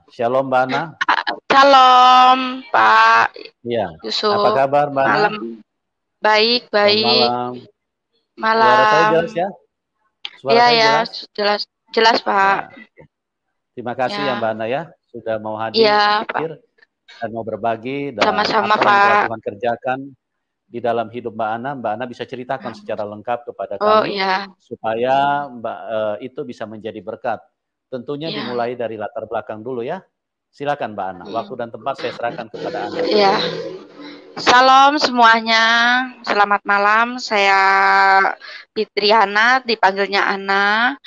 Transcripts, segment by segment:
Shalom Mbak Ana. Shalom Pak Iya. Yusuf. Apa kabar Mbak Ana? Malam. Baik, Selamat baik. malam. Suara saya Malam. jelas ya? Suara Iya, saya ya, jelas? jelas Pak. Ya. Terima kasih ya Mbak Ana ya sudah mau hadir Iya, Pak. dan mau berbagi dan Sama-sama, apa yang telah Pak. Tuhan kerjakan di dalam hidup Mbak Ana. Mbak Ana bisa ceritakan secara lengkap kepada Oh, kami iya. supaya itu bisa menjadi berkat. Tentunya Ya. dimulai dari latar belakang dulu ya. Silakan Mbak Ana. Waktu dan tempat saya serahkan kepada Anda. Iya. Salam semuanya. Selamat malam. Saya Fitriana, dipanggilnya Ana.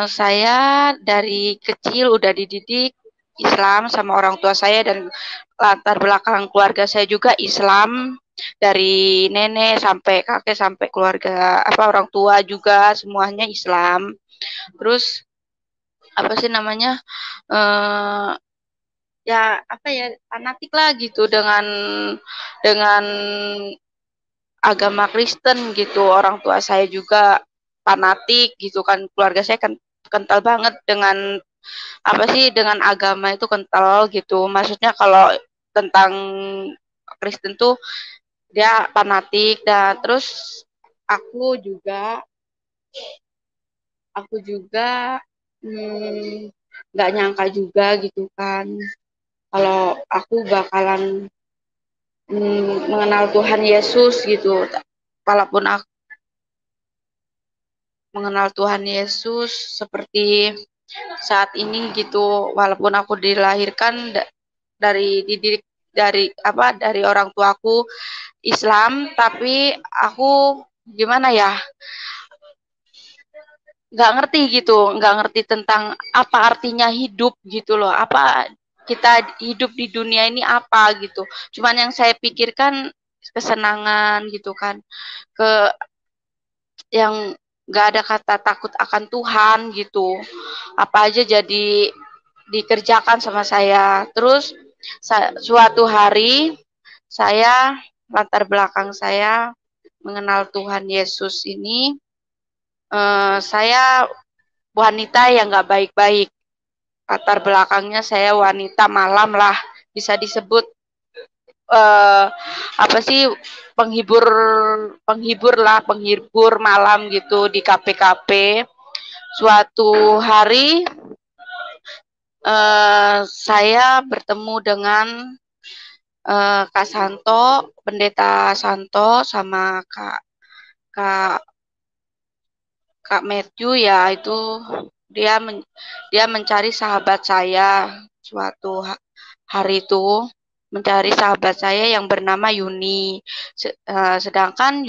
Saya dari kecil udah dididik Islam sama orang tua saya dan latar belakang keluarga saya juga Islam, dari nenek sampai kakek sampai keluarga orang tua juga semuanya Islam. Terus apa sih namanya, ya fanatik lah gitu dengan agama Kristen gitu. Orang tua saya juga fanatik gitu kan, keluarga saya kan kental banget dengan dengan agama itu kental gitu. Maksudnya kalau tentang Kristen tuh dia fanatik. Dan terus aku juga nggak nyangka juga gitu kan kalau aku bakalan mengenal Tuhan Yesus gitu. Walaupun aku mengenal Tuhan Yesus seperti saat ini gitu, walaupun aku dilahirkan dari dididik dari orang tuaku Islam, tapi aku gimana ya, nggak ngerti tentang apa artinya hidup gitu loh, apa kita hidup di dunia ini apa gitu. Cuman yang saya pikirkan kesenangan gitu kan, ke yang nggak ada kata takut akan Tuhan gitu, apa aja jadi dikerjakan sama saya. Terus suatu hari saya, latar belakang saya mengenal Tuhan Yesus ini, saya wanita yang nggak baik-baik. Latar belakangnya saya wanita malam lah, bisa disebut penghibur penghibur malam gitu di kafe-kafe. Suatu hari saya bertemu dengan Kak Santo, Pendeta Santo, sama Kak Matthew ya. Itu dia mencari sahabat saya suatu hari itu, mencari sahabat saya yang bernama Yuni. Sedangkan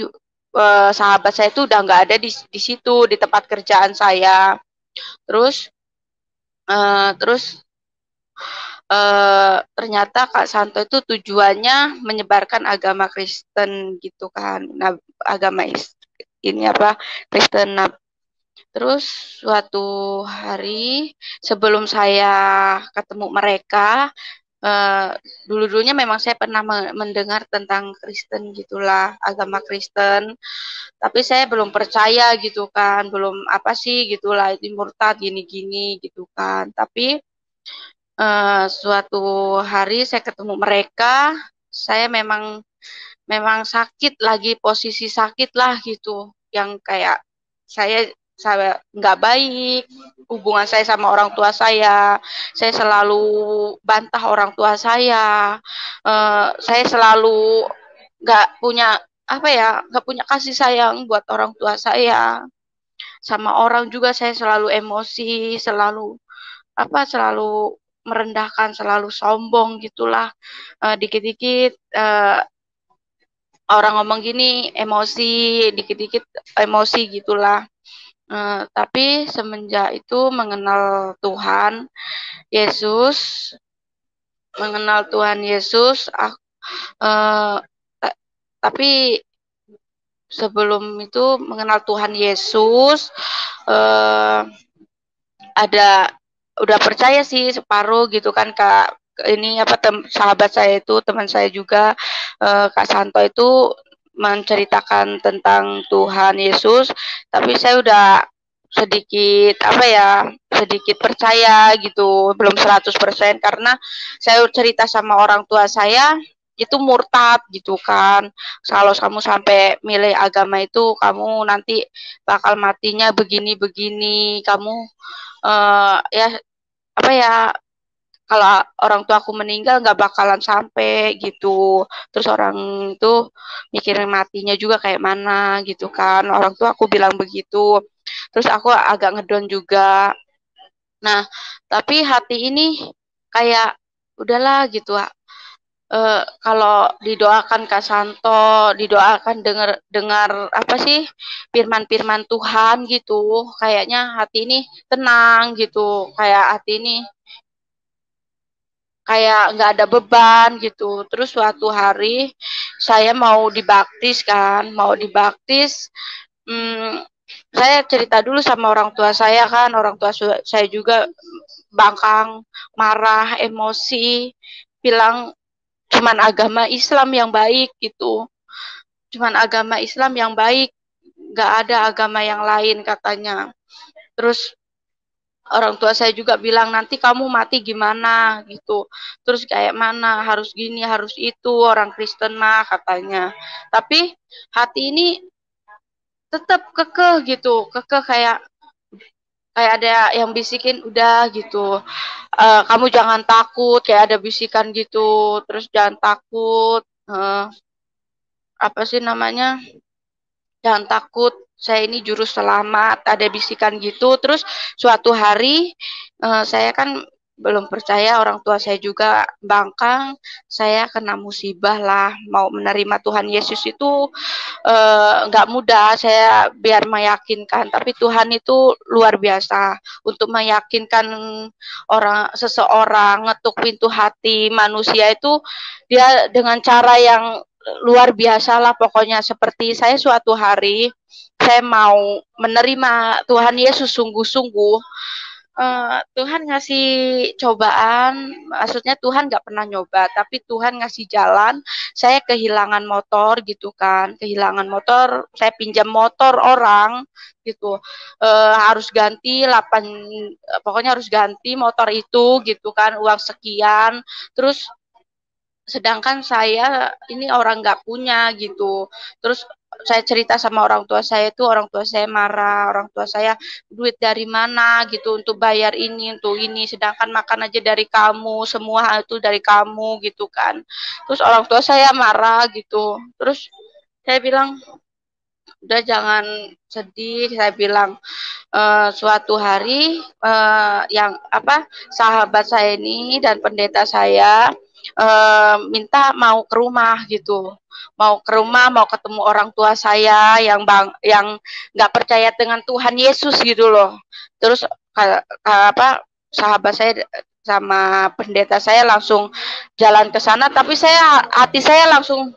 sahabat saya itu udah nggak ada di situ, di tempat kerjaan saya. Terus ternyata Kak Santo itu tujuannya menyebarkan agama Kristen gitu kan. Nah, agama ini Kristen. Nah, terus suatu hari sebelum saya ketemu mereka, dulu-dulunya memang saya pernah mendengar tentang Kristen gitulah, agama Kristen, tapi saya belum percaya gitu kan, belum gitulah, itu murtad gini-gini gitu kan. Tapi suatu hari saya ketemu mereka, saya memang sakit, lagi posisi sakit lah gitu, yang kayak saya nggak baik hubungan saya sama orang tua saya selalu bantah orang tua saya selalu nggak punya nggak punya kasih sayang buat orang tua saya. Sama orang juga saya selalu emosi, selalu selalu merendahkan, selalu sombong gitulah. Dikit-dikit orang ngomong gini emosi, dikit-dikit emosi gitulah. Tapi semenjak itu mengenal Tuhan Yesus, tapi sebelum itu mengenal Tuhan Yesus, udah percaya sih separuh gitu kan Kak. Ini sahabat saya itu, teman saya juga, Kak Santo itu menceritakan tentang Tuhan Yesus, tapi saya udah sedikit sedikit percaya gitu, belum 100% karena saya cerita sama orang tua saya itu murtad gitu kan. Kalau kamu sampai milih agama itu kamu nanti bakal matinya begini-begini, kamu ya apa ya, kalau orang tua aku meninggal nggak bakalan sampai gitu. Terus orang itu mikirin matinya juga kayak mana gitu kan. Orang tua aku bilang begitu. Terus aku agak ngedon juga. Nah, tapi hati ini kayak udahlah gitu. Kalau didoakan Kak Santo, didoakan dengar dengar apa sih firman-firman Tuhan gitu, kayaknya hati ini tenang gitu, kayak hati ini kayak nggak ada beban gitu. Terus suatu hari saya mau dibaptis kan, mau dibaptis. Saya cerita dulu sama orang tua saya kan, orang tua saya juga bangkang, marah, emosi, bilang cuman agama Islam yang baik gitu, cuman agama Islam yang baik, nggak ada agama yang lain katanya. Terus orang tua saya juga bilang nanti kamu mati gimana gitu, terus kayak mana, harus gini harus itu, orang Kristen mah katanya. Tapi hati ini tetap kekeh gitu, kekeh kayak kayak ada yang bisikin udah gitu, kamu jangan takut, kayak ada bisikan gitu, terus jangan takut, apa sih namanya, jangan takut, saya ini juru selamat, ada bisikan gitu. Terus suatu hari saya kan belum percaya, orang tua saya juga bangkang, saya kena musibah lah, mau menerima Tuhan Yesus itu nggak mudah, saya biar meyakinkan, tapi Tuhan itu luar biasa untuk meyakinkan seseorang, ngetuk pintu hati manusia itu dia dengan cara yang luar biasa lah pokoknya. Seperti saya suatu hari saya mau menerima Tuhan Yesus sungguh-sungguh, Tuhan ngasih cobaan, maksudnya Tuhan nggak pernah nyoba, tapi Tuhan ngasih jalan. Saya kehilangan motor gitu kan, kehilangan motor, saya pinjam motor orang gitu, harus ganti 8, pokoknya harus ganti motor itu gitu kan, uang sekian. Terus sedangkan saya ini orang nggak punya gitu. Terus saya cerita sama orang tua saya, itu orang tua saya marah, orang tua saya duit dari mana gitu untuk bayar ini untuk ini, sedangkan makan aja dari kamu, semua itu dari kamu gitu kan. Terus orang tua saya marah gitu. Terus saya bilang udah jangan sedih, saya bilang suatu hari yang apa, sahabat saya ini dan pendeta saya minta mau ke rumah gitu, mau ke rumah, mau ketemu orang tua saya yang nggak percaya dengan Tuhan Yesus gitu loh. Terus apa, sahabat saya sama pendeta saya langsung jalan ke sana, tapi hati saya langsung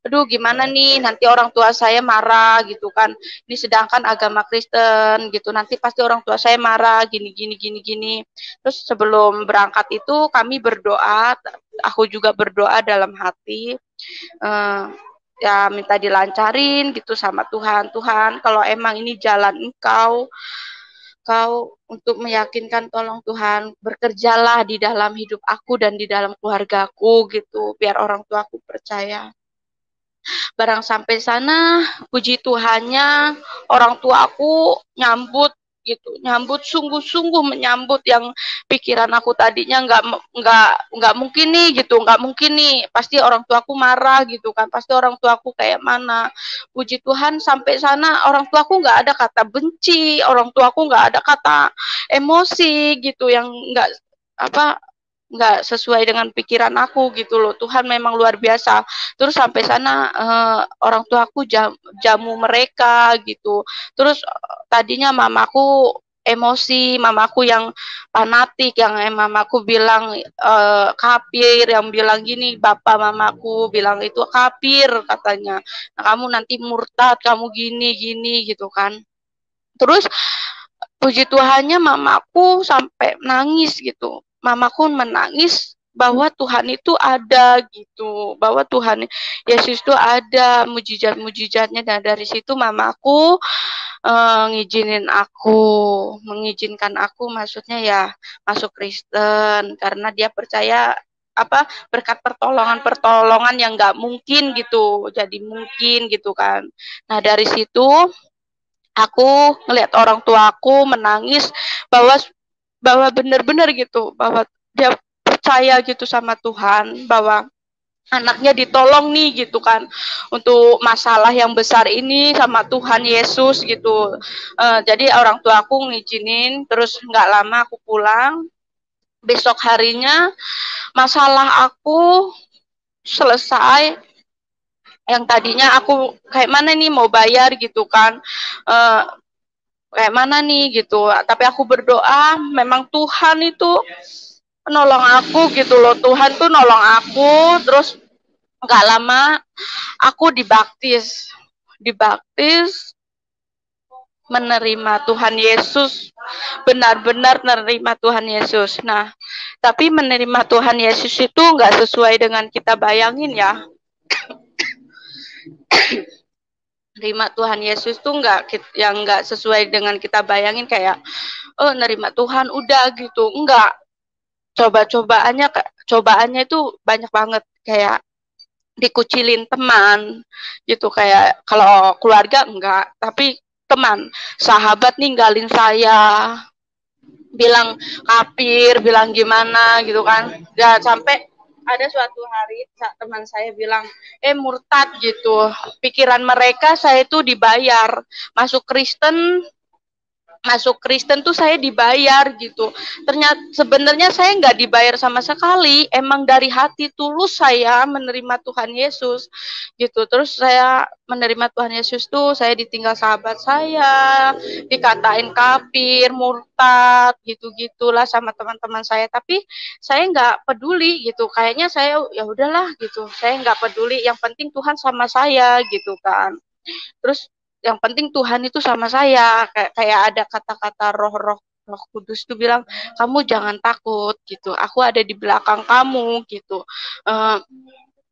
aduh gimana nih, nanti orang tua saya marah gitu kan, ini sedangkan agama Kristen gitu, nanti pasti orang tua saya marah gini gini gini gini. Terus sebelum berangkat itu kami berdoa, aku juga berdoa dalam hati, ya minta dilancarin gitu sama Tuhan. Tuhan, kalau emang ini jalan Kau untuk meyakinkan, tolong Tuhan bekerjalah di dalam hidup aku dan di dalam keluargaku gitu, biar orang tua aku percaya. Barang sampai sana, puji Tuhannya, orang tua aku nyambut gitu, nyambut sungguh-sungguh, menyambut yang pikiran aku tadinya nggak mungkin nih gitu, nggak mungkin nih, pasti orang tuaku marah gitu kan, pasti orang tuaku kayak mana. Puji Tuhan sampai sana orang tuaku nggak ada kata benci, orang tuaku nggak ada kata emosi gitu yang apa nggak sesuai dengan pikiran aku gitu loh. Tuhan memang luar biasa. Terus sampai sana orang tuaku jamu mereka gitu. Terus tadinya mamaku emosi, mamaku yang fanatik, yang mamaku bilang kafir, yang bilang gini, bapak mamaku bilang itu kafir katanya. Nah, kamu nanti murtad, kamu gini gini gitu kan. Terus puji Tuhannya mamaku sampai nangis gitu. Mamaku menangis bahwa Tuhan itu ada gitu, bahwa Tuhan Yesus itu ada, mujizat-mujizatnya. Dan dari situ mamaku mengizinkan aku maksudnya ya masuk Kristen, karena dia percaya berkat pertolongan yang nggak mungkin gitu jadi mungkin gitu kan. Nah dari situ aku ngelihat orang tua aku menangis bahwa benar-benar gitu, bahwa dia percaya gitu sama Tuhan, bahwa anaknya ditolong nih gitu kan untuk masalah yang besar ini sama Tuhan Yesus gitu. Jadi orang tua aku ngizinin, terus nggak lama aku pulang. Besok harinya masalah aku selesai. Yang tadinya aku kayak mana nih mau bayar gitu kan, kayak mana nih gitu. Tapi aku berdoa, memang Tuhan itu nolong aku gitu loh. Tuhan tuh nolong aku, terus nggak lama aku dibaptis menerima Tuhan Yesus, benar-benar menerima Tuhan Yesus. Nah, tapi menerima Tuhan Yesus itu nggak sesuai dengan kita bayangin ya. Terima Tuhan Yesus tuh nggak sesuai dengan kita bayangin, kayak nerima Tuhan udah gitu, enggak. Cobaannya itu banyak banget, kayak dikucilin teman gitu, kayak kalau keluarga enggak, tapi teman, sahabat ninggalin saya, bilang kafir, bilang gimana gitu kan. Ya sampai ada suatu hari teman saya bilang, murtad gitu. Pikiran mereka saya itu dibayar. Masuk Kristen tuh saya dibayar gitu. Ternyata sebenarnya saya nggak dibayar sama sekali. Emang dari hati tulus saya menerima Tuhan Yesus gitu. Terus saya menerima Tuhan Yesus tuh saya ditinggal sahabat saya, dikatain kafir, murtad, gitu-gitulah sama teman-teman saya. Tapi saya nggak peduli gitu. Kayaknya saya ya udahlah gitu. Saya nggak peduli. Yang penting Tuhan sama saya gitu kan. Terus yang penting Tuhan itu sama saya, kayak ada kata-kata roh Kudus tuh bilang, kamu jangan takut gitu, aku ada di belakang kamu gitu.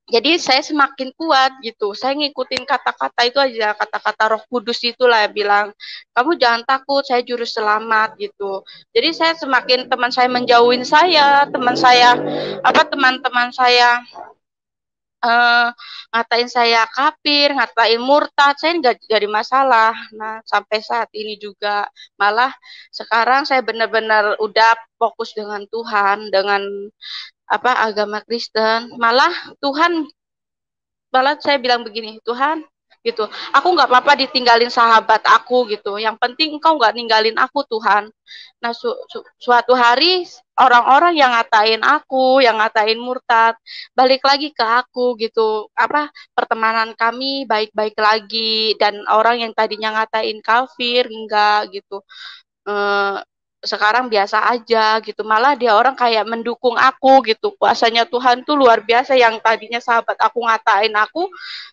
Jadi saya semakin kuat gitu, saya ngikutin kata-kata itu aja, kata-kata Roh Kudus itulah bilang, kamu jangan takut, saya juru selamat gitu. Jadi saya semakin, teman saya menjauhin saya, teman-teman saya ngatain saya kafir, ngatain murtad, saya nggak jadi masalah. Nah, sampai saat ini juga, malah sekarang saya benar-benar udah fokus dengan Tuhan, dengan agama Kristen. Malah saya bilang begini, Tuhan, gitu, aku nggak apa-apa ditinggalin sahabat aku gitu, yang penting engkau nggak ninggalin aku Tuhan. Nah suatu hari orang-orang yang ngatain murtad balik lagi ke aku gitu, pertemanan kami baik-baik lagi, dan orang yang tadinya ngatain kafir enggak gitu, sekarang biasa aja gitu, malah dia orang kayak mendukung aku gitu. Kuasanya Tuhan tuh luar biasa, yang tadinya sahabat aku ngatain aku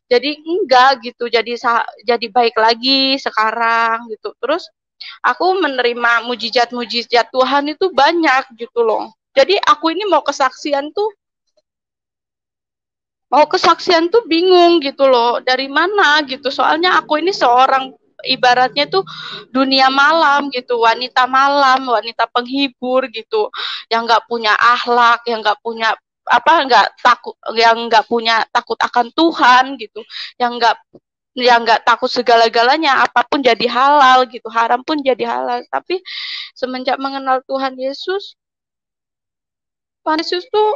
jadi enggak gitu, jadi baik lagi sekarang gitu. Terus aku menerima mujizat-mujizat Tuhan itu banyak gitu loh. Jadi aku ini mau kesaksian tuh bingung gitu loh, dari mana gitu, soalnya aku ini seorang ibaratnya tuh dunia malam gitu, wanita malam, wanita penghibur gitu, yang nggak punya akhlak, yang nggak punya yang nggak punya takut akan Tuhan gitu, yang nggak takut segala-galanya, apapun jadi halal gitu, haram pun jadi halal. Tapi semenjak mengenal Tuhan Yesus tuh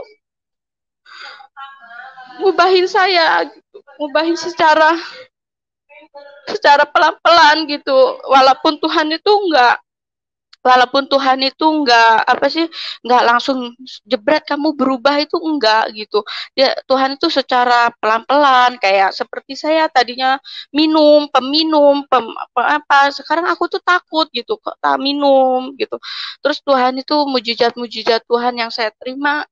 ngubahin saya gitu, ngubahin secara pelan-pelan gitu. Walaupun Tuhan itu nggak langsung jebret kamu berubah, itu enggak gitu. Tuhan itu secara pelan-pelan, kayak seperti saya tadinya sekarang aku tuh takut gitu kok tak minum gitu. Terus Tuhan itu, mujizat Tuhan yang saya terima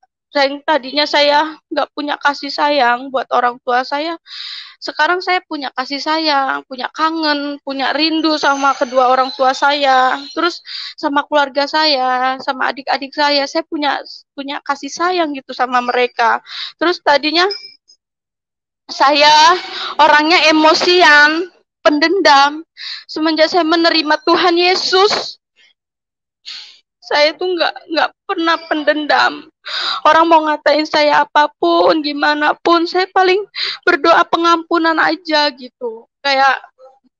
tadinya saya nggak punya kasih sayang buat orang tua saya, sekarang saya punya kasih sayang, punya kangen, punya rindu sama kedua orang tua saya, terus sama keluarga saya, sama adik-adik saya punya kasih sayang gitu sama mereka. Terus tadinya saya orangnya emosian, pendendam. Semenjak saya menerima Tuhan Yesus, saya tuh nggak pernah pendendam. Orang mau ngatain saya apapun, gimana pun, saya paling berdoa pengampunan aja gitu. Kayak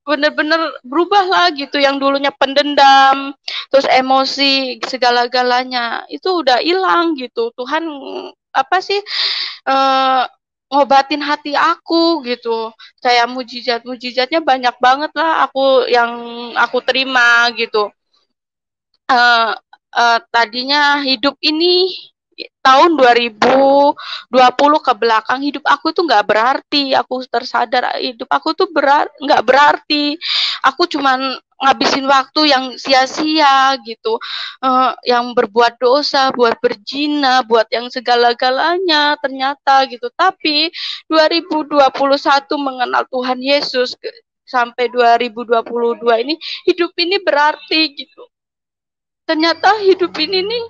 bener-bener berubah lah gitu, yang dulunya pendendam, terus emosi, segala-galanya, itu udah hilang gitu. Tuhan apa sih, ngobatin hati aku gitu. Kayak mujizatnya banyak banget lah yang aku terima gitu. Tadinya hidup ini tahun 2020 ke belakang, hidup aku tuh nggak berarti. Aku tersadar hidup aku tuh nggak berarti. Aku cuman ngabisin waktu yang sia-sia gitu, yang berbuat dosa, buat berzina, buat yang segala-galanya ternyata gitu. Tapi 2021 mengenal Tuhan Yesus sampai 2022 ini, hidup ini berarti gitu. Ternyata hidup ini nih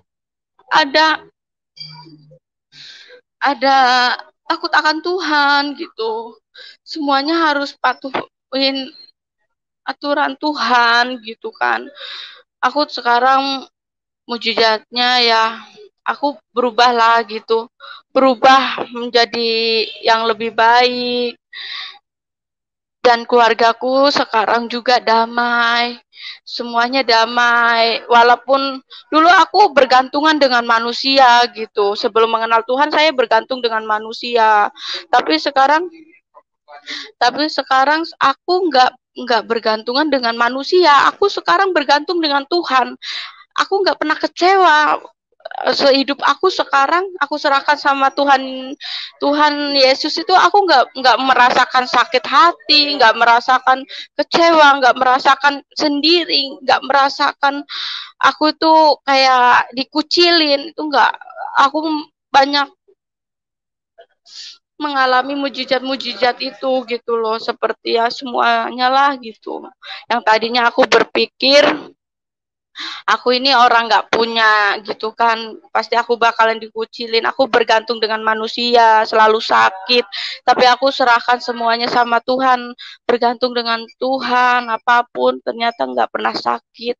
ada takut akan Tuhan gitu. Semuanya harus patuhin aturan Tuhan gitu kan. Aku sekarang mujizatnya ya, aku berubah lah gitu. Berubah menjadi yang lebih baik. Dan keluargaku sekarang juga damai. Semuanya damai. Walaupun dulu aku bergantungan dengan manusia gitu. Sebelum mengenal Tuhan saya bergantung dengan manusia. Tapi sekarang aku nggak bergantungan dengan manusia. Aku sekarang bergantung dengan Tuhan. Aku nggak pernah kecewa. Sehidup aku sekarang aku serahkan sama Tuhan Yesus itu, aku nggak merasakan sakit hati, nggak merasakan kecewa, nggak merasakan sendiri, nggak merasakan aku tuh kayak dikucilin, itu nggak. Aku banyak mengalami mujizat-mujizat itu gitu loh, seperti ya semuanya lah gitu. Yang tadinya aku berpikir aku ini orang nggak punya gitu kan, pasti aku bakalan dikucilin, aku bergantung dengan manusia, selalu sakit, tapi aku serahkan semuanya sama Tuhan, bergantung dengan Tuhan, apapun ternyata nggak pernah sakit.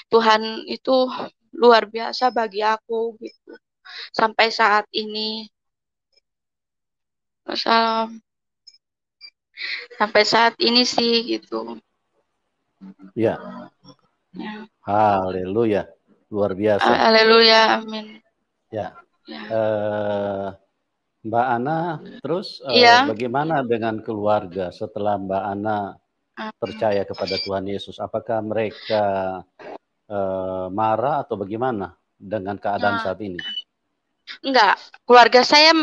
Tuhan itu luar biasa bagi aku gitu sampai saat ini. Sampai saat ini sih gitu ya. ya. Haleluya, luar biasa. Haleluya, amin. Ya, Mbak Ana, terus bagaimana dengan keluarga setelah Mbak Ana percaya kepada Tuhan Yesus? Apakah mereka marah atau bagaimana dengan keadaan saat ini? Enggak, keluarga saya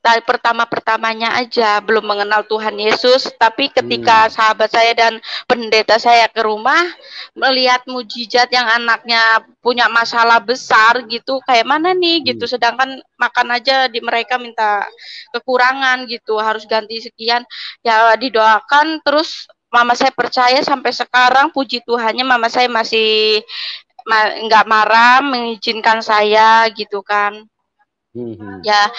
pertama-pertamanya aja belum mengenal Tuhan Yesus, tapi ketika sahabat saya dan pendeta saya ke rumah melihat mujizat yang anaknya punya masalah besar gitu, kayak mana nih gitu, sedangkan makan aja mereka minta kekurangan gitu, harus ganti sekian, ya didoakan. Terus mama saya percaya sampai sekarang, puji Tuhannya mama saya masih nggak marah, mengizinkan saya gitu kan. Ya,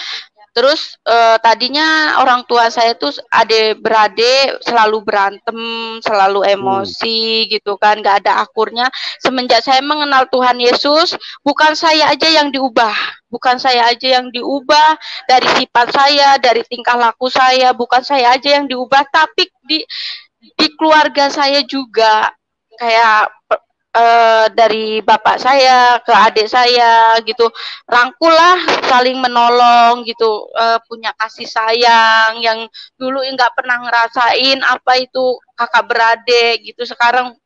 terus tadinya orang tua saya tuh adik-beradik selalu berantem, selalu emosi gitu kan, nggak ada akurnya. Semenjak saya mengenal Tuhan Yesus, bukan saya aja yang diubah dari sifat saya, dari tingkah laku saya, bukan saya aja yang diubah, tapi di keluarga saya juga, kayak dari bapak saya ke adik saya gitu, rangkulah, saling menolong gitu, punya kasih sayang yang dulu nggak pernah ngerasain apa itu kakak beradik gitu. Sekarang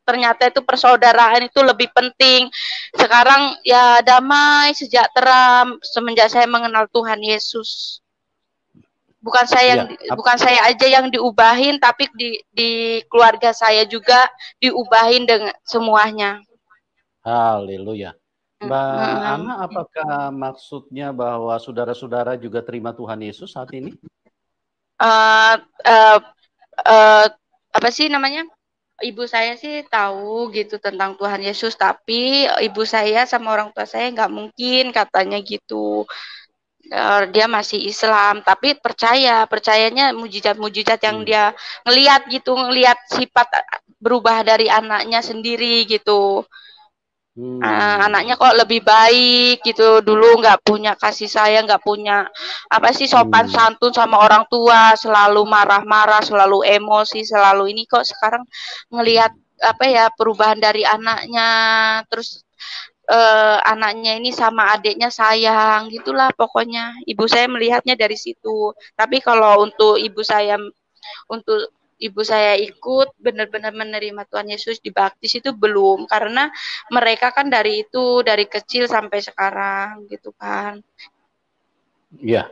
ternyata itu persaudaraan itu lebih penting. Sekarang ya damai, sejahtera semenjak saya mengenal Tuhan Yesus. Bukan saya aja yang diubahin, tapi di keluarga saya juga diubahin dengan semuanya. Haleluya. Mbak Ana, apakah maksudnya bahwa saudara-saudara juga terima Tuhan Yesus saat ini? Apa sih namanya? Ibu saya sih tahu gitu tentang Tuhan Yesus, tapi ibu saya sama orang tua saya nggak mungkin katanya gitu. Dia masih Islam, tapi percayanya mujizat-mujizat yang dia ngelihat sifat berubah dari anaknya sendiri gitu. Anaknya kok lebih baik gitu, dulu nggak punya kasih sayang, nggak punya apa sih sopan santun sama orang tua, selalu marah-marah, selalu emosi, selalu ini, kok sekarang ngelihat apa ya perubahan dari anaknya, terus anaknya ini sama adiknya sayang gitulah pokoknya. Ibu saya melihatnya dari situ. Tapi kalau untuk ibu saya ikut benar-benar menerima Tuhan Yesus dibaptis itu belum, karena mereka kan dari kecil sampai sekarang gitu kan. Iya,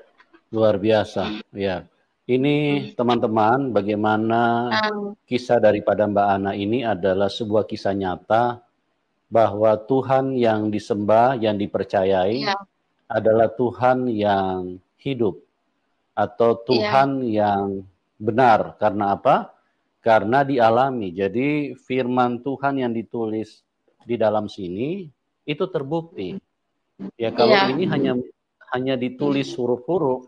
luar biasa. Ya, ini teman-teman, bagaimana kisah daripada Mbak Ana ini adalah sebuah kisah nyata bahwa Tuhan yang disembah, yang dipercayai adalah Tuhan yang hidup atau Tuhan yang benar. Karena apa? Karena dialami. Jadi firman Tuhan yang ditulis di dalam sini itu terbukti. Ya, kalau ini hanya ditulis huruf-huruf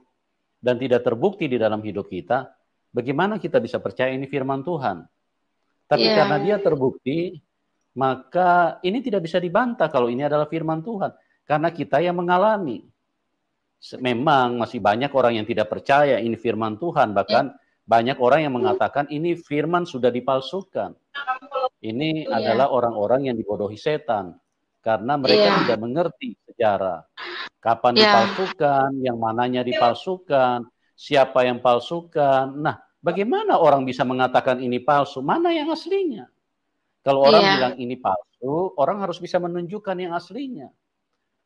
dan tidak terbukti di dalam hidup kita, bagaimana kita bisa percaya ini firman Tuhan? Tapi karena dia terbukti, maka ini tidak bisa dibantah kalau ini adalah firman Tuhan. Karena kita yang mengalami. Memang masih banyak orang yang tidak percaya ini firman Tuhan. Bahkan banyak orang yang mengatakan ini firman sudah dipalsukan. Ini adalah orang-orang yang dibodohi setan. Karena mereka tidak mengerti sejarah. Kapan dipalsukan, yang mananya dipalsukan, siapa yang palsukan. Nah, bagaimana orang bisa mengatakan ini palsu? Mana yang aslinya? Kalau orang bilang ini palsu, orang harus bisa menunjukkan yang aslinya.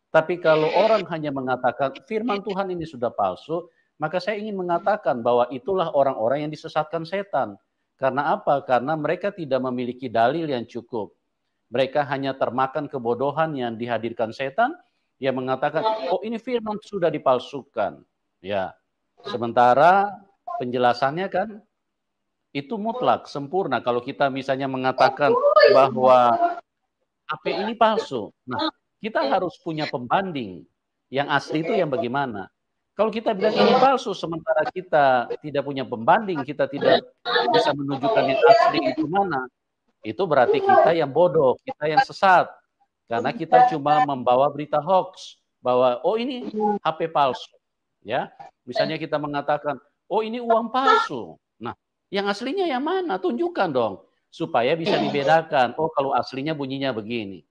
Tapi kalau orang hanya mengatakan firman Tuhan ini sudah palsu, maka saya ingin mengatakan bahwa itulah orang-orang yang disesatkan setan. Karena apa? Karena mereka tidak memiliki dalil yang cukup. Mereka hanya termakan kebodohan yang dihadirkan setan, yang mengatakan, oh ini firman sudah dipalsukan. Ya, sementara penjelasannya kan itu mutlak, sempurna. Kalau kita misalnya mengatakan bahwa HP ini palsu, nah kita harus punya pembanding. Yang asli itu yang bagaimana? Kalau kita bilang ini palsu, sementara kita tidak punya pembanding, kita tidak bisa menunjukkan yang asli itu mana, itu berarti kita yang bodoh, kita yang sesat. Karena kita cuma membawa berita hoax, bahwa oh ini HP palsu. Ya, misalnya kita mengatakan, oh ini uang palsu. Nah, yang aslinya yang mana? Tunjukkan dong, supaya bisa dibedakan. Oh kalau aslinya bunyinya begini.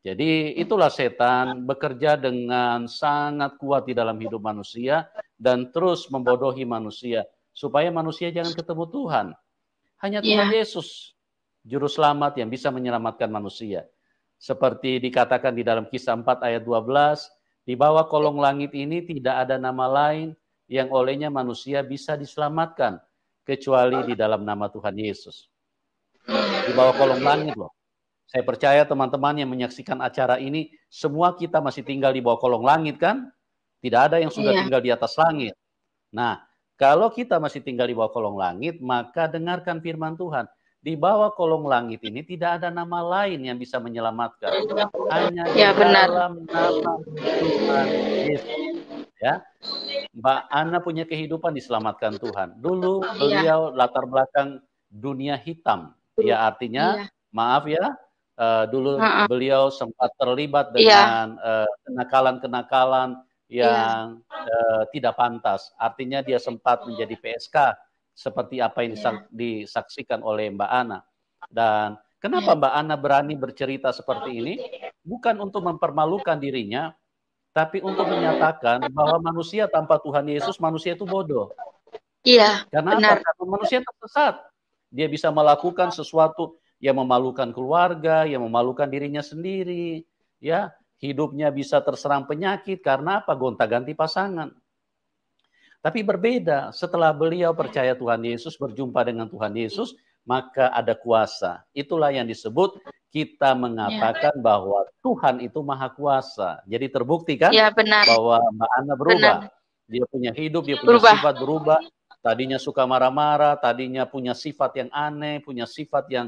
Jadi itulah setan bekerja dengan sangat kuat di dalam hidup manusia dan terus membodohi manusia supaya manusia jangan ketemu Tuhan. Hanya Tuhan Yesus, juru selamat yang bisa menyelamatkan manusia. Seperti dikatakan di dalam Kisah 4 ayat 12, di bawah kolong langit ini tidak ada nama lain yang olehnya manusia bisa diselamatkan kecuali di dalam nama Tuhan Yesus. Di bawah kolong langit loh. Saya percaya teman-teman yang menyaksikan acara ini, semua kita masih tinggal di bawah kolong langit kan? Tidak ada yang sudah tinggal di atas langit. Nah, kalau kita masih tinggal di bawah kolong langit, maka dengarkan firman Tuhan. Di bawah kolong langit ini tidak ada nama lain yang bisa menyelamatkan. Hanya di dalam nama Tuhan Yesus. Ya, Mbak Ana punya kehidupan diselamatkan Tuhan. Dulu beliau latar belakang dunia hitam. Ya artinya, maaf ya, dulu beliau sempat terlibat dengan kenakalan-kenakalan yang tidak pantas. Artinya dia sempat menjadi PSK seperti apa yang disaksikan oleh Mbak Ana. Dan kenapa Mbak Ana berani bercerita seperti ini? Bukan untuk mempermalukan dirinya, tapi untuk menyatakan bahwa manusia tanpa Tuhan Yesus, manusia itu bodoh. Iya, karena benar. apa? Karena manusia tersesat. Dia bisa melakukan sesuatu yang memalukan keluarga, yang memalukan dirinya sendiri, ya, hidupnya bisa terserang penyakit karena apa? Gonta-ganti pasangan. Tapi berbeda, setelah beliau percaya Tuhan Yesus, berjumpa dengan Tuhan Yesus, maka ada kuasa. Itulah yang disebut kita mengatakan bahwa Tuhan itu maha kuasa. Jadi terbukti kan bahwa Mbak Ana berubah. Dia punya hidup, dia punya sifat berubah. Tadinya suka marah-marah, tadinya punya sifat yang aneh, punya sifat yang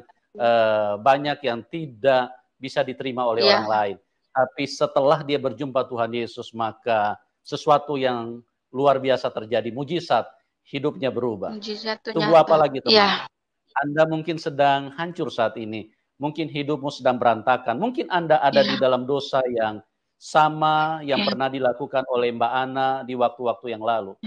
banyak yang tidak bisa diterima oleh orang lain. Tapi setelah dia berjumpa Tuhan Yesus, maka sesuatu yang luar biasa terjadi, mujizat, hidupnya berubah. Tunggu apa lagi teman? Anda mungkin sedang hancur saat ini. Mungkin hidupmu sedang berantakan. Mungkin Anda ada di dalam dosa yang sama yang pernah dilakukan oleh Mbak Ana di waktu-waktu yang lalu.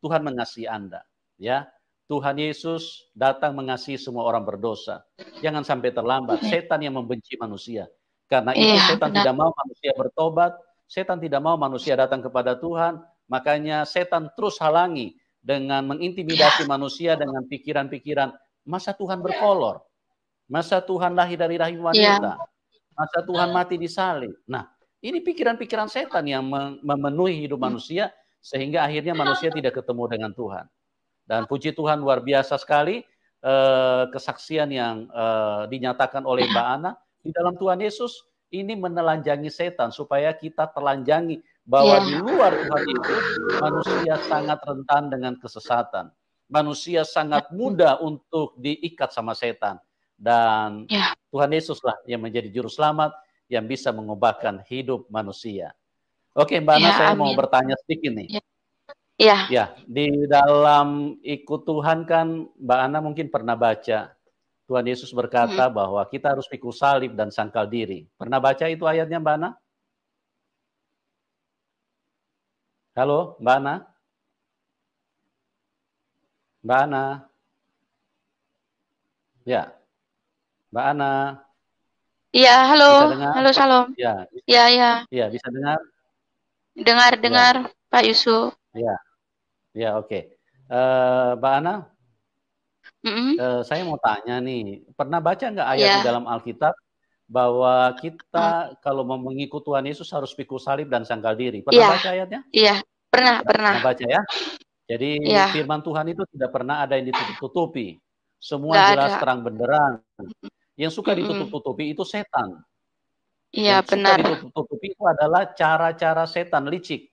Tuhan mengasihi Anda. Ya, Tuhan Yesus datang mengasihi semua orang berdosa. Jangan sampai terlambat. Setan yang membenci manusia. Karena itu setan tidak mau manusia bertobat. Setan tidak mau manusia datang kepada Tuhan. Makanya setan terus halangi dengan mengintimidasi manusia dengan pikiran-pikiran. Masa Tuhan berkolor? Masa Tuhan lahir dari rahim wanita? Masa Tuhan mati di salib? Nah, ini pikiran-pikiran setan yang memenuhi hidup manusia sehingga akhirnya manusia tidak ketemu dengan Tuhan. Dan puji Tuhan luar biasa sekali kesaksian yang dinyatakan oleh Mbak Ana di dalam Tuhan Yesus ini menelanjangi setan supaya kita telanjangi bahwa di luar Tuhan Yesus manusia sangat rentan dengan kesesatan. Manusia sangat mudah untuk diikat sama setan. Dan Tuhan Yesuslah yang menjadi juru selamat yang bisa mengubahkan hidup manusia. Oke, Mbak Ana, saya mau bertanya sedikit nih. Ya, di dalam ikut Tuhan kan Mbak Ana mungkin pernah baca Tuhan Yesus berkata bahwa kita harus pikul salib dan sangkal diri. Pernah baca itu ayatnya, Mbak Ana? Halo, Mbak Ana? Mbak Ana? Ya, Mbak Ana? Iya, halo. Halo, Shalom. Ya, bisa dengar? Dengar, Pak Yusuf. Ya, oke. Mbak Ana, saya mau tanya nih, pernah baca nggak ayat di dalam Alkitab bahwa kita kalau mau mengikut Tuhan Yesus harus pikul salib dan sangkal diri? Pernah baca ayatnya? Iya, pernah. Pernah baca ya? Jadi firman Tuhan itu tidak pernah ada yang ditutup-tutupi. Semua jelas terang benderang. Yang suka ditutup-tutupi itu setan. Iya, benar. Suka ditutup-tutupi itu adalah cara-cara setan licik.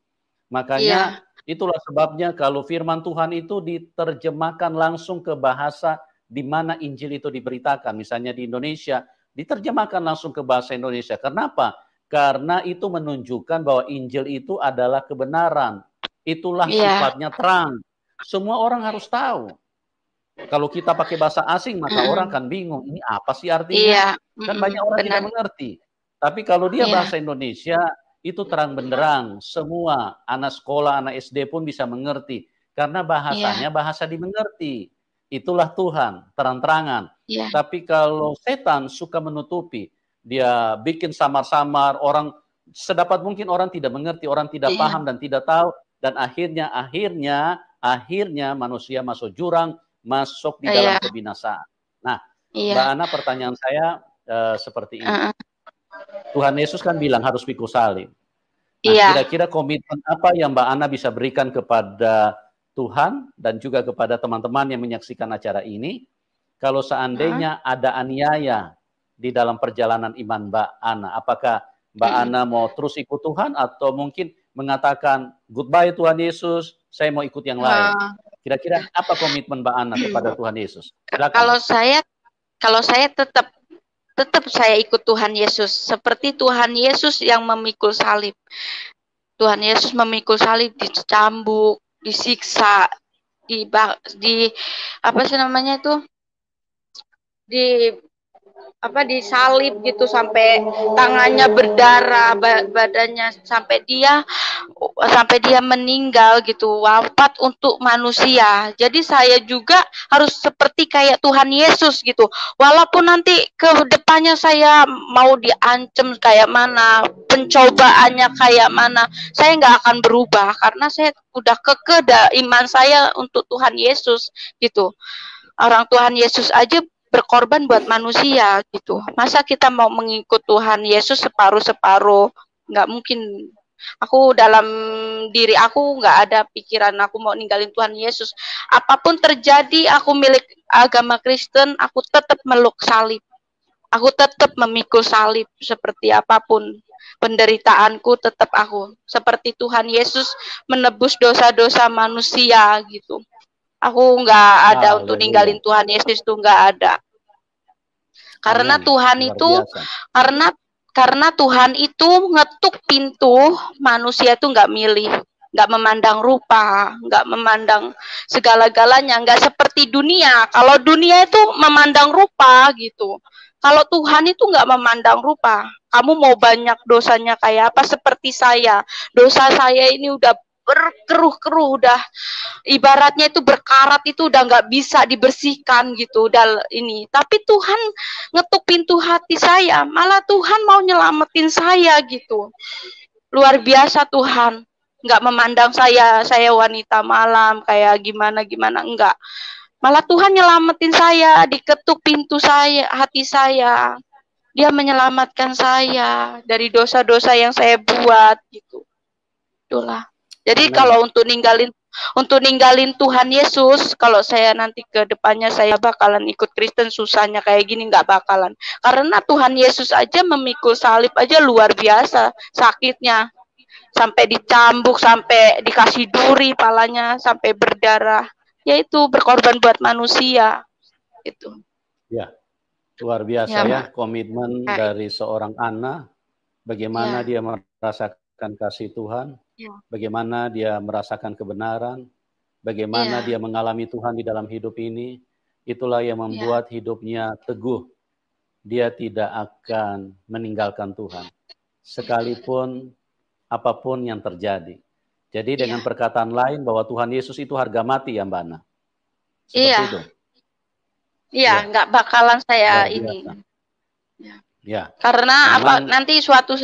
Makanya itulah sebabnya kalau firman Tuhan itu diterjemahkan langsung ke bahasa di mana Injil itu diberitakan. Misalnya di Indonesia, diterjemahkan langsung ke bahasa Indonesia. Kenapa? Karena itu menunjukkan bahwa Injil itu adalah kebenaran. Itulah sifatnya terang. Semua orang harus tahu. Kalau kita pakai bahasa asing, maka orang kan bingung. Ini apa sih artinya? Kan banyak orang tidak mengerti. Tapi kalau dia bahasa Indonesia, itu terang benderang. Semua anak sekolah, anak SD pun bisa mengerti. Karena bahasanya bahasa dimengerti. Itulah Tuhan, terang-terangan. Tapi kalau setan suka menutupi, dia bikin samar-samar, orang sedapat mungkin orang tidak mengerti, orang tidak paham dan tidak tahu. Dan akhirnya manusia masuk jurang, masuk di dalam kebinasaan. Nah, Mbak Ana, pertanyaan saya seperti ini. Tuhan Yesus kan bilang harus pikul salib. Nah, kira-kira komitmen apa yang Mbak Ana bisa berikan kepada Tuhan dan juga kepada teman-teman yang menyaksikan acara ini, kalau seandainya ada aniaya di dalam perjalanan iman Mbak Ana, apakah Mbak Ana mau terus ikut Tuhan atau mungkin mengatakan goodbye Tuhan Yesus, saya mau ikut yang lain? Kira-kira apa komitmen Mbak Ana kepada Tuhan Yesus? Silakan. Kalau saya tetap saya ikut Tuhan Yesus, seperti Tuhan Yesus yang memikul salib. Tuhan Yesus memikul salib, dicambuk, disiksa, di apa sih namanya itu? Disalib gitu sampai tangannya berdarah, badannya sampai dia meninggal gitu, wafat untuk manusia. Jadi saya juga harus seperti kayak Tuhan Yesus gitu. Walaupun nanti ke depannya saya mau diancam kayak mana, pencobaannya kayak mana, saya nggak akan berubah karena saya udah kekeh iman saya untuk Tuhan Yesus gitu. Orang Tuhan Yesus aja berkorban buat manusia gitu. Masa kita mau mengikut Tuhan Yesus separuh-separuh? Nggak mungkin Aku dalam diri aku nggak ada pikiran aku mau ninggalin Tuhan Yesus. Apapun terjadi, aku milik agama Kristen, aku tetap meluk salib. Aku tetap memikul salib seperti apapun penderitaanku, tetap aku seperti Tuhan Yesus menebus dosa-dosa manusia gitu. Aku nggak ada untuk ninggalin Tuhan Yesus, itu nggak ada. Karena Tuhan itu, karena Tuhan itu ngetuk pintu, manusia itu nggak milih, nggak memandang rupa, nggak memandang segala-galanya, nggak seperti dunia. Kalau dunia itu memandang rupa gitu. Kalau Tuhan itu nggak memandang rupa. Kamu mau banyak dosanya kayak apa, seperti saya. Dosa saya ini udah berkeruh-keruh, udah ibaratnya itu berkarat, itu udah nggak bisa dibersihkan gitu ini. Tapi Tuhan ngetuk pintu hati saya, malah Tuhan mau nyelamatin saya gitu. Luar biasa Tuhan, nggak memandang saya wanita malam kayak gimana enggak. Malah Tuhan nyelamatin saya, diketuk pintu saya, hati saya. Dia menyelamatkan saya dari dosa-dosa yang saya buat gitu. Itulah. Jadi kalau untuk ninggalin Tuhan Yesus, kalau saya nanti ke depannya saya bakalan ikut Kristen, susahnya kayak gini nggak bakalan. Karena Tuhan Yesus aja memikul salib aja luar biasa sakitnya. Sampai dicambuk, sampai dikasih duri palanya, sampai berdarah. Yaitu berkorban buat manusia. Itu. Ya, luar biasa ya komitmen dari seorang Anna, bagaimana dia merasakan kasih Tuhan, bagaimana dia merasakan kebenaran, bagaimana dia mengalami Tuhan di dalam hidup ini. Itulah yang membuat hidupnya teguh. Dia tidak akan meninggalkan Tuhan, sekalipun apapun yang terjadi. Jadi dengan perkataan lain bahwa Tuhan Yesus itu harga mati ya Mbak Ana. Seperti itu. Iya, nggak bakalan saya ini. Ya. Karena memang, nanti suatu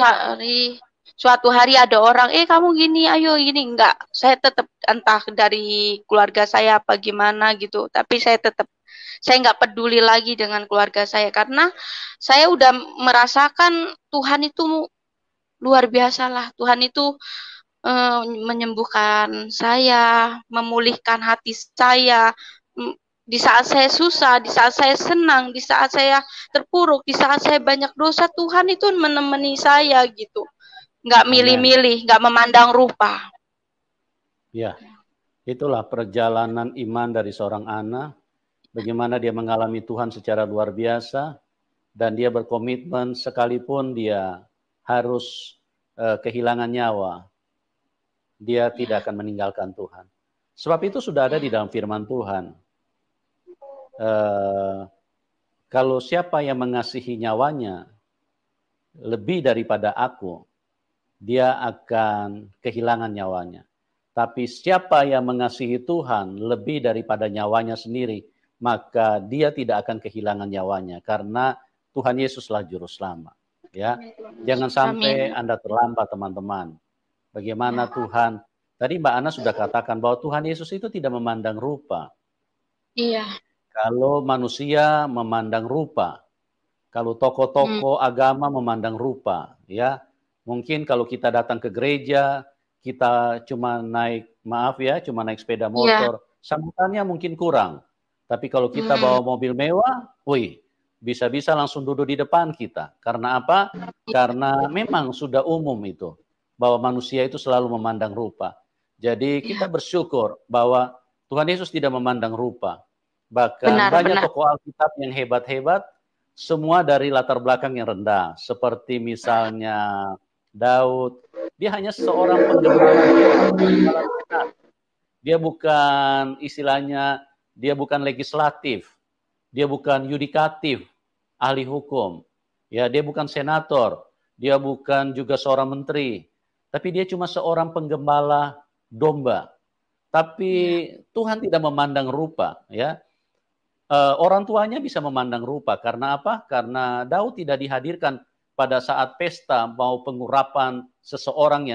hari ada orang, kamu gini, ayo gini, enggak. Saya tetap entah dari keluarga saya apa gimana gitu, tapi saya nggak peduli lagi dengan keluarga saya karena saya udah merasakan Tuhan itu luar biasa lah. Tuhan itu menyembuhkan saya, memulihkan hati saya. Di saat saya susah, di saat saya senang, di saat saya terpuruk, di saat saya banyak dosa, Tuhan itu menemani saya gitu. Nggak milih-milih, nggak memandang rupa. Ya, itulah perjalanan iman dari seorang Anna. Bagaimana dia mengalami Tuhan secara luar biasa. Dan dia berkomitmen sekalipun dia harus kehilangan nyawa, dia tidak akan meninggalkan Tuhan. Sebab itu sudah ada di dalam firman Tuhan. Kalau siapa yang mengasihi nyawanya lebih daripada aku, dia akan kehilangan nyawanya. Tapi siapa yang mengasihi Tuhan lebih daripada nyawanya sendiri, maka dia tidak akan kehilangan nyawanya. Karena Tuhan Yesuslah Juru Selamat. Ya, jangan sampai Anda terlambat teman-teman. Bagaimana Tuhan, tadi Mbak Ana sudah katakan bahwa Tuhan Yesus itu tidak memandang rupa. Iya. Kalau manusia memandang rupa, kalau tokoh-tokoh agama memandang rupa, ya mungkin kalau kita datang ke gereja, kita cuma naik, cuma naik sepeda motor, sambutannya mungkin kurang. Tapi kalau kita bawa mobil mewah, bisa-bisa langsung duduk di depan kita. Karena apa? Karena memang sudah umum itu, bahwa manusia itu selalu memandang rupa. Jadi kita bersyukur bahwa Tuhan Yesus tidak memandang rupa. Bahkan banyak tokoh Alkitab yang hebat-hebat, semua dari latar belakang yang rendah. Seperti misalnya Daud, dia hanya seorang penggembala. Dia bukan istilahnya, dia bukan legislatif, dia bukan yudikatif, ahli hukum. Ya, dia bukan senator, dia bukan juga seorang menteri, tapi dia cuma seorang penggembala domba. Tapi Tuhan tidak memandang rupa, ya. Orang tuanya bisa memandang rupa karena apa? Karena Daud tidak dihadirkan pada saat pesta mau pengurapan seseorang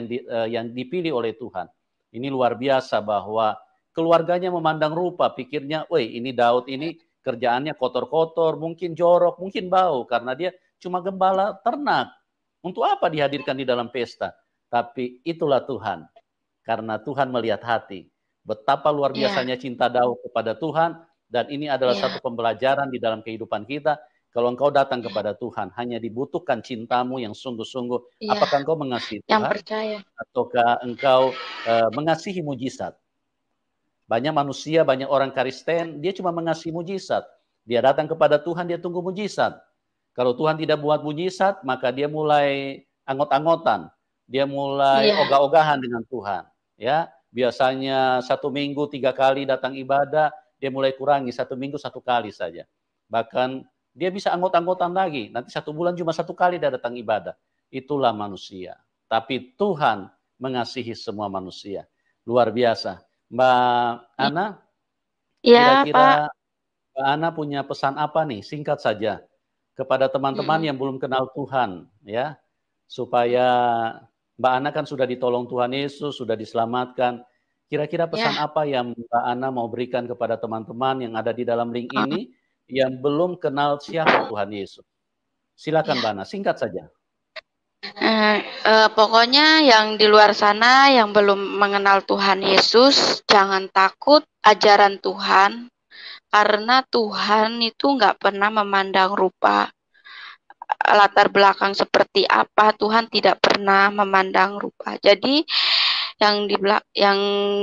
yang dipilih oleh Tuhan. Ini luar biasa bahwa keluarganya memandang rupa, pikirnya, ini Daud ini kerjaannya kotor-kotor, mungkin jorok, mungkin bau karena dia cuma gembala ternak. Untuk apa dihadirkan di dalam pesta? Tapi itulah Tuhan. Karena Tuhan melihat hati. Betapa luar biasanya cinta Daud kepada Tuhan. Dan ini adalah satu pembelajaran di dalam kehidupan kita. Kalau engkau datang kepada Tuhan, hanya dibutuhkan cintamu yang sungguh-sungguh. Apakah engkau mengasihi Tuhan? Yang percaya. Ataukah engkau mengasihi mujizat? Banyak manusia, banyak orang Kristen, dia cuma mengasihi mujizat. Dia datang kepada Tuhan, dia tunggu mujizat. Kalau Tuhan tidak buat mujizat, maka dia mulai anggot-anggotan. Dia mulai ogah-ogahan dengan Tuhan. Ya, biasanya 1 minggu 3 kali datang ibadah, dia mulai kurangi 1 minggu 1 kali saja. Bahkan dia bisa anggot-anggotan lagi. Nanti 1 bulan cuma 1 kali dia datang ibadah. Itulah manusia. Tapi Tuhan mengasihi semua manusia. Luar biasa. Mbak Ana, kira-kira Mbak Ana punya pesan apa nih? Singkat saja kepada teman-teman yang belum kenal Tuhan, ya, supaya Mbak Ana kan sudah ditolong Tuhan Yesus, sudah diselamatkan. Kira-kira pesan apa yang Mbak Ana mau berikan kepada teman-teman yang ada di dalam link ini yang belum kenal siapa Tuhan Yesus? Silakan Mbak Ana, singkat saja. Pokoknya yang di luar sana yang belum mengenal Tuhan Yesus, jangan takut ajaran Tuhan, karena Tuhan itu nggak pernah memandang rupa, latar belakang seperti apa, Tuhan tidak pernah memandang rupa. Jadi yang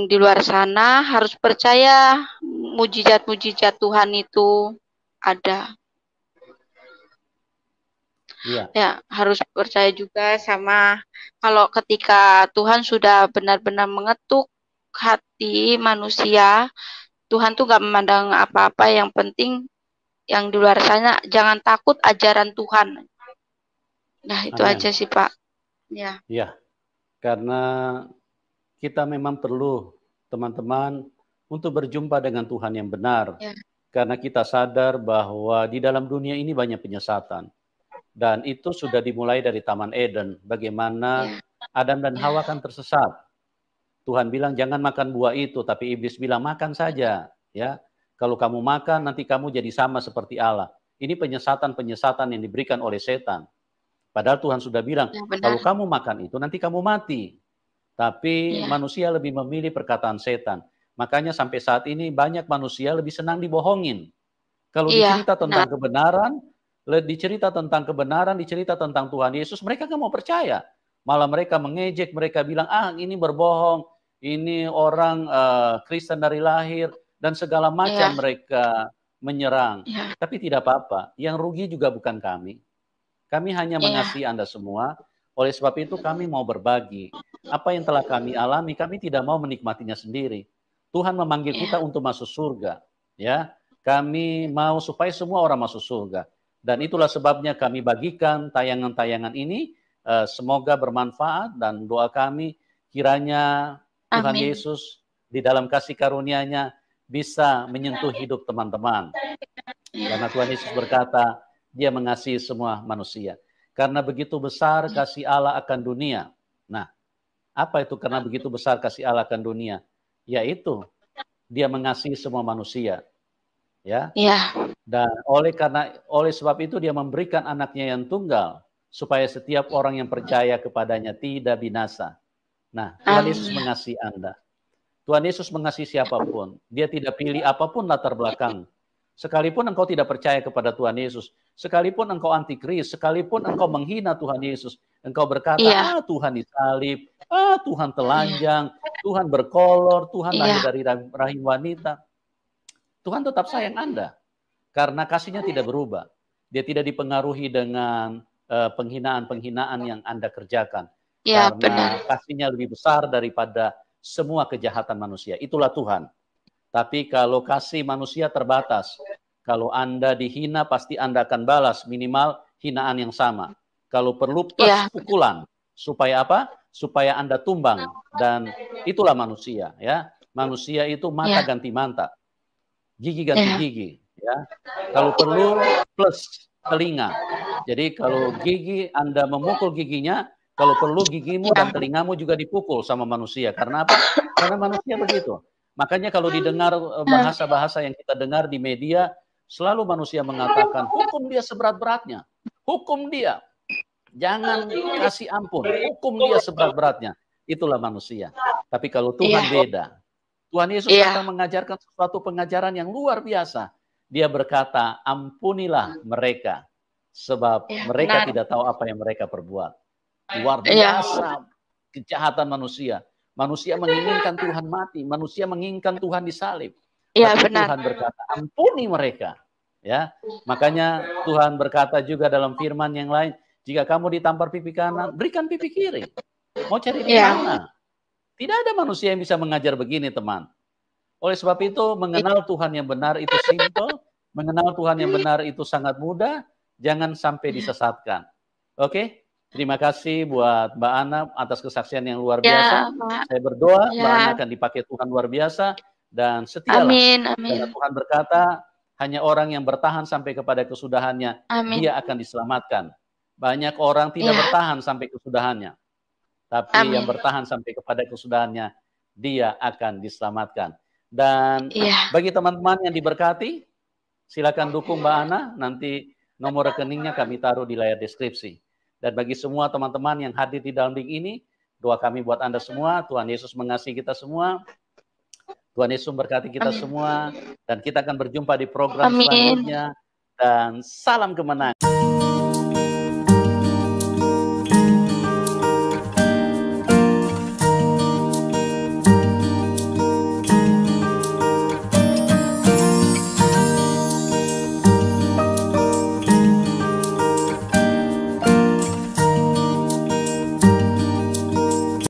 di luar sana harus percaya mujizat-mujizat Tuhan itu ada. Ya, harus percaya juga sama kalau ketika Tuhan sudah benar-benar mengetuk hati manusia, Tuhan tuh gak memandang apa-apa, yang penting yang di luar sana jangan takut ajaran Tuhan. Nah, itu aja sih, Pak. Ya. Ya, karena kita memang perlu, teman-teman, untuk berjumpa dengan Tuhan yang benar. Karena kita sadar bahwa di dalam dunia ini banyak penyesatan. Dan itu sudah dimulai dari Taman Eden. Bagaimana Adam dan Hawa kan tersesat. Tuhan bilang jangan makan buah itu, tapi iblis bilang makan saja. Ya, kalau kamu makan nanti kamu jadi sama seperti Allah. Ini penyesatan-penyesatan yang diberikan oleh setan. Padahal Tuhan sudah bilang kalau kamu makan itu nanti kamu mati. Tapi manusia lebih memilih perkataan setan. Makanya sampai saat ini banyak manusia lebih senang dibohongin. Kalau dicerita tentang kebenaran, dicerita tentang Tuhan Yesus, mereka nggak mau percaya. Malah mereka mengejek, mereka bilang, ini berbohong, ini orang Kristen dari lahir, dan segala macam mereka menyerang. Tapi tidak apa-apa, yang rugi juga bukan kami. Kami hanya mengasihi Anda semua, oleh sebab itu kami mau berbagi. Apa yang telah kami alami, kami tidak mau menikmatinya sendiri. Tuhan memanggil kita untuk masuk surga. Ya, kami mau supaya semua orang masuk surga. Dan itulah sebabnya kami bagikan tayangan-tayangan ini. Semoga bermanfaat dan doa kami kiranya Tuhan Yesus di dalam kasih karunia-Nya bisa menyentuh hidup teman-teman. Karena Tuhan Yesus berkata, Dia mengasihi semua manusia. Karena begitu besar kasih Allah akan dunia. Nah, apa itu karena begitu besar kasih Allah akan dunia? Yaitu Dia mengasihi semua manusia. Ya. Dan oleh sebab itu Dia memberikan anaknya yang tunggal supaya setiap orang yang percaya kepadanya tidak binasa. Nah, Tuhan Yesus mengasihi Anda. Tuhan Yesus mengasihi siapapun. Dia tidak pilih apapun latar belakang. Sekalipun engkau tidak percaya kepada Tuhan Yesus, sekalipun engkau antikris, sekalipun engkau menghina Tuhan Yesus, engkau berkata, Tuhan disalib, Tuhan telanjang, Tuhan berkolor, Tuhan lahir dari rahim wanita. Tuhan tetap sayang Anda. Karena kasih-Nya tidak berubah. Dia tidak dipengaruhi dengan penghinaan-penghinaan yang Anda kerjakan. Karena kasih-Nya lebih besar daripada semua kejahatan manusia. Itulah Tuhan. Tapi kalau kasih manusia terbatas. Kalau Anda dihina, pasti Anda akan balas minimal hinaan yang sama. Kalau perlu plus pukulan. Supaya apa? Supaya Anda tumbang. Dan itulah manusia. Ya, manusia itu mata ganti mata. Gigi ganti gigi, ya. Kalau perlu plus telinga. Jadi kalau gigi Anda memukul giginya, kalau perlu gigimu dan telingamu juga dipukul sama manusia. Karena apa? Karena manusia begitu. Makanya kalau didengar bahasa-bahasa yang kita dengar di media, selalu manusia mengatakan hukum dia seberat-beratnya, hukum dia. Jangan kasih ampun, hukum dia seberat-beratnya. Itulah manusia. Tapi kalau Tuhan beda. Tuhan Yesus akan mengajarkan suatu pengajaran yang luar biasa. Dia berkata, ampunilah mereka, sebab mereka tidak tahu apa yang mereka perbuat. Luar biasa kejahatan manusia. Manusia menginginkan Tuhan mati, manusia menginginkan Tuhan disalib. Tapi Tuhan berkata, ampuni mereka. Ya, makanya Tuhan berkata juga dalam firman yang lain, jika kamu ditampar pipi kanan, berikan pipi kiri. Mau cari di mana? Tidak ada manusia yang bisa mengajar begini, teman. Oleh sebab itu, mengenal Tuhan yang benar itu simple, mengenal Tuhan yang benar itu sangat mudah, jangan sampai disesatkan. Oke? Terima kasih buat Mbak Ana atas kesaksian yang luar biasa. Saya berdoa Mbak Ana akan dipakai Tuhan luar biasa, dan setialah. Karena Tuhan berkata, hanya orang yang bertahan sampai kepada kesudahannya, dia akan diselamatkan. Banyak orang tidak bertahan sampai kesudahannya. Tapi yang bertahan sampai kepada kesudahannya, dia akan diselamatkan. Dan bagi teman-teman yang diberkati, silakan dukung Mbak Ana, nanti nomor rekeningnya kami taruh di layar deskripsi. Dan bagi semua teman-teman yang hadir di dalam link ini, doa kami buat Anda semua, Tuhan Yesus mengasihi kita semua, Tuhan Yesus berkati kita semua, dan kita akan berjumpa di program selanjutnya, dan salam kemenangan.